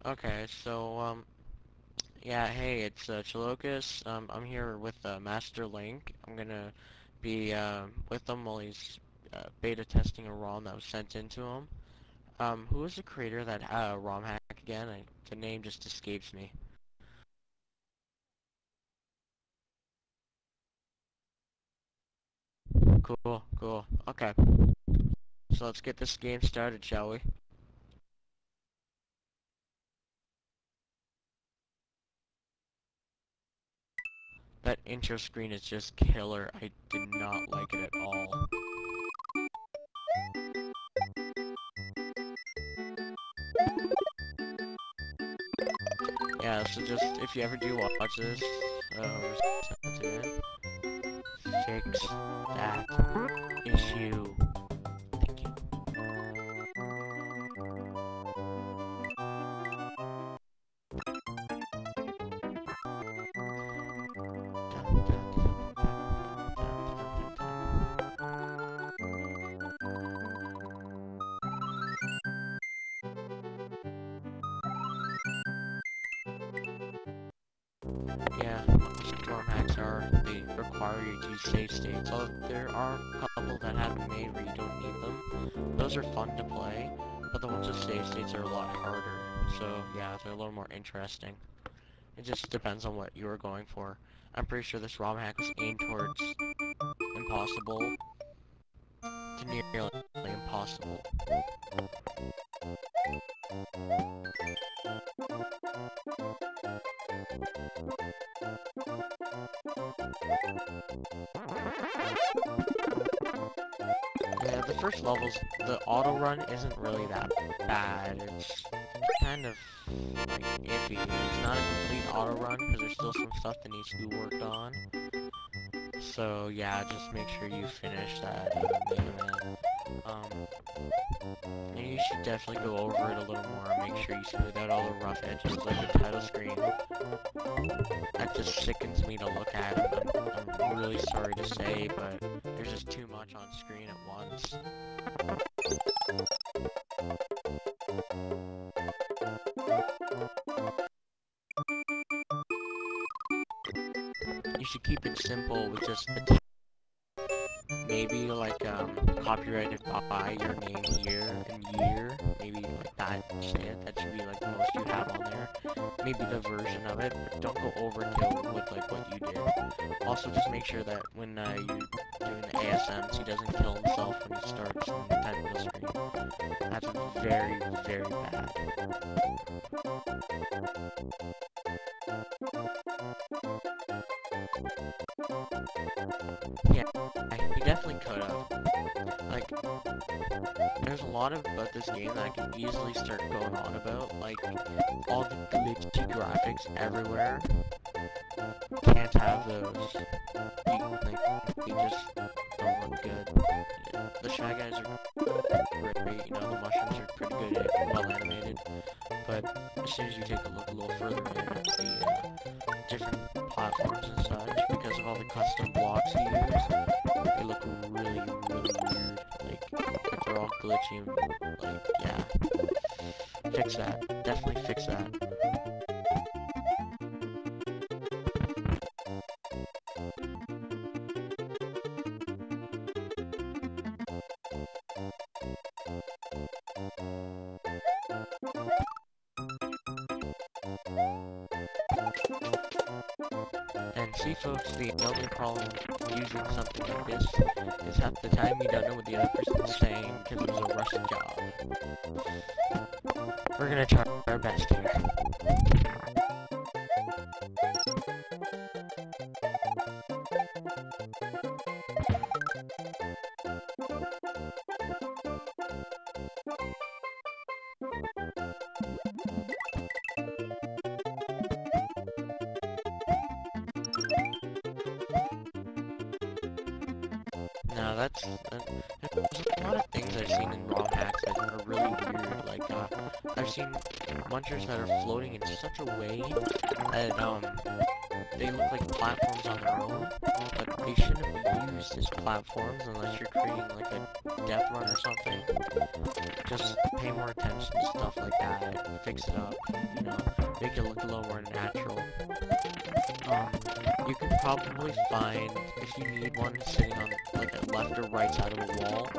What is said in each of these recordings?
Okay, so, yeah, hey, it's, Challokas. I'm here with, Master Link. I'm gonna be, with him while he's, beta testing a ROM that was sent into him. Who was the creator of that, ROM hack again? The name just escapes me. Cool, cool. Okay, so let's get this game started, shall we? That intro screen is just killer. I did not like it at all. Yeah, so just, if you ever do watch this, or send it in, fix that issue. Thank you. Yeah, most ROM hacks they require you to use save states. So there are a couple that have been made where you don't need them. Those are fun to play, but the ones with save states are a lot harder. So yeah, they're a little more interesting. It just depends on what you're going for. I'm pretty sure this ROM hack was aimed towards impossible to nearly impossible. Yeah, the first levels, the auto run isn't really that bad. It's kind of like iffy. It's not a complete auto run because there's still some stuff that needs to be worked on. So yeah, just make sure you finish that. And you should definitely go over it a little more. Make sure you smooth out all the rough edges, like the title screen. That just sickens me to look at. I'm really sorry to say, but there's just too much on screen at once. You should keep it simple with just the maybe like copyrighted by your name, year and year, maybe like that shit. That should be like the most you have on there. Maybe the version of it, but don't go overkill with like what you did. Also, just make sure that when you're doing the ASMs, he doesn't kill himself when he starts in the title screen. That's very, very bad. Yeah, he definitely could have. Like, there's a lot about this game that I can easily start going on about, like, all the glitchy graphics everywhere. Can't have those. They just don't look good. Yeah, the Shy Guys are great, you know, the mushrooms are pretty good, well animated, but as soon as you take a look a little further at the different platforms and such, because of all the custom blocks you use, they look really, really weird. Like they're all glitchy and, like, yeah. Fix that. Definitely fix that. And see folks, the only problem with using something like this is half the time you don't know what the other person's saying because it was a rush job. We're gonna try our best here. No, there's a lot of things I've seen in ROM hacks that are really weird. Like, I've seen munchers that are floating in such a way that, they look like platforms on their own, but they shouldn't be used as platforms unless you're creating, like, a death run or something, just pay more attention to stuff like that, fix it up, you know, make it look a little more natural. You can probably find, if you need one sitting on like a left or right side of a wall,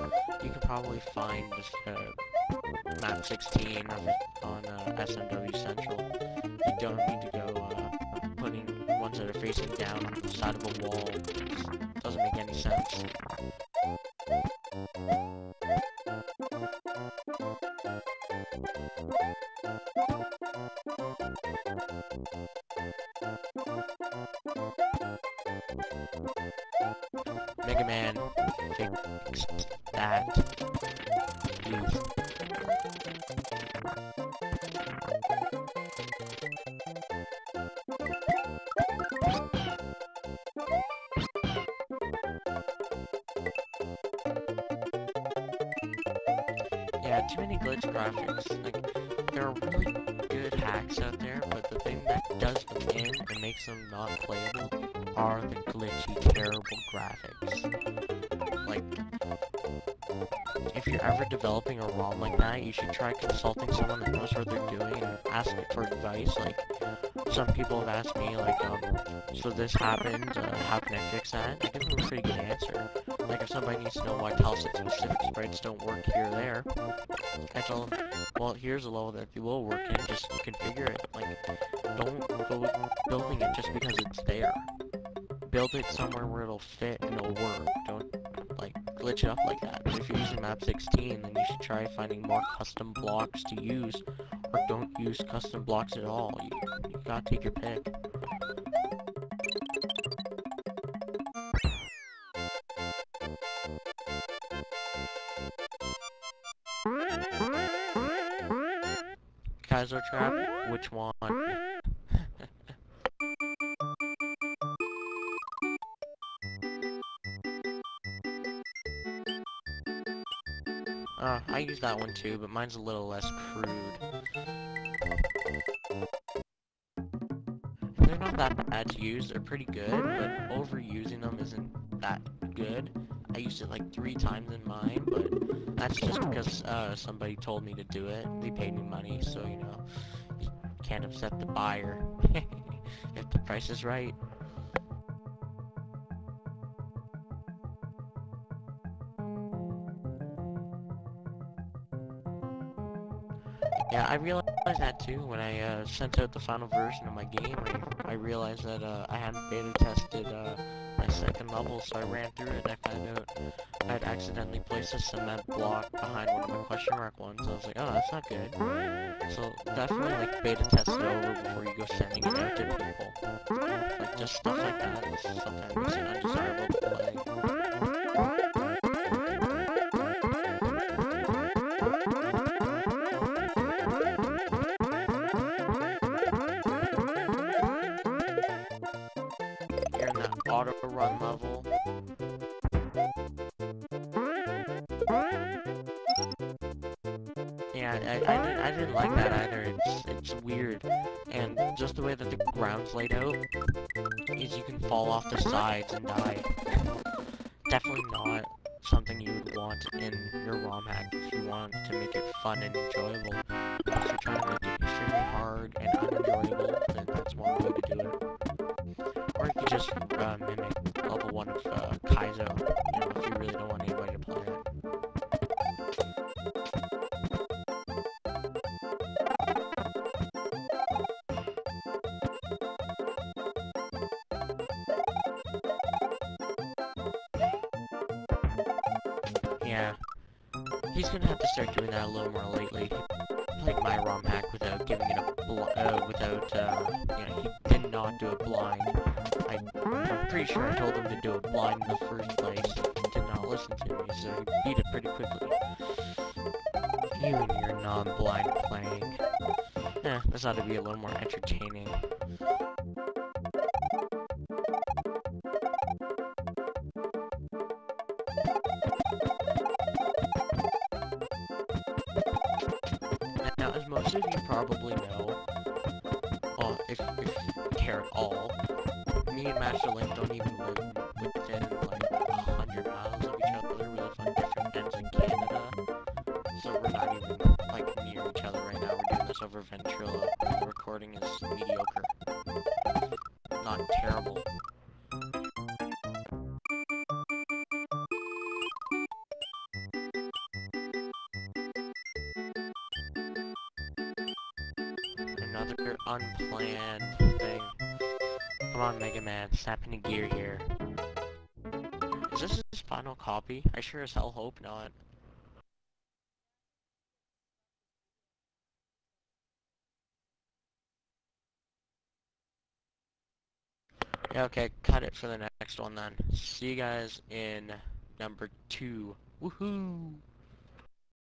you can probably find this map 16 on SMW Central. You don't need to go putting ones that are facing down on the side of a wall. It doesn't make any sense. Mega Man, fix that, please. Yeah, too many glitch graphics. Like, there are really good hacks out there, but the thing that does them in and makes them not playable are the glitchy, terrible graphics. Like, if you're ever developing a ROM like that, you should try consulting someone that knows what they're doing and ask for advice. Like, some people have asked me, like, so this happened, how can I fix that? I give them a pretty good answer. Like, if somebody needs to know why tile-set specific sprites don't work here or there, I tell them, well, here's a level that they will work in, just configure it. Like, don't go building it just because it's there. Build it somewhere where it'll fit and it'll work. Don't, like, glitch it up like that. But if you're using map 16, then you should try finding more custom blocks to use, or don't use custom blocks at all. You gotta take your pick. Kaiser Trap? Which one? I use that one too, but mine's a little less crude. They're not that bad to use, they're pretty good, but overusing them isn't that good. I used it like 3 times in mine, but that's just because somebody told me to do it. They paid me money, so you know, you can't upset the buyer if the price is right. Yeah, I realized that too when I sent out the final version of my game. I realized that I hadn't beta tested my second level, so I ran through it and I found out I had accidentally placed a cement block behind one of my question mark ones. I was like, oh, that's not good. So definitely like beta test it over before you go sending it out to people. Like just stuff like that is sometimes makes it undesirable to play. Auto run level. Yeah, I didn't like that either. It's weird, and just the way that the ground's laid out is you can fall off the sides and die. Definitely not something you would want in your ROM hack if you want to make it fun and enjoyable. If you're trying to make it extremely hard and unenjoyable, then that's one way to do it. Or you could just mimic level 1 of Kaizo, you know, if you really don't want anybody to play it. Yeah, he's gonna have to start doing that a little more lately. He played my ROM hack without giving it a you know, he did not do it blind. I'm pretty sure I told him to do it blind in the first place. He did not listen to me, so he beat it pretty quickly. You and your non-blind playing. This ought to be a little more entertaining. Now, as most of you probably know, if you care at all, me and Master Link don't even live within like 100 miles of each other. We live on different ends of of each other right now. We're doing this over Ventrilo. The recording is mediocre. Not terrible. Another unplanned thing. Come on, Mega Man, snap into gear here. Is this his final copy? I sure as hell hope not. Yeah, okay, cut it for the next one then. See you guys in number 2. Woohoo!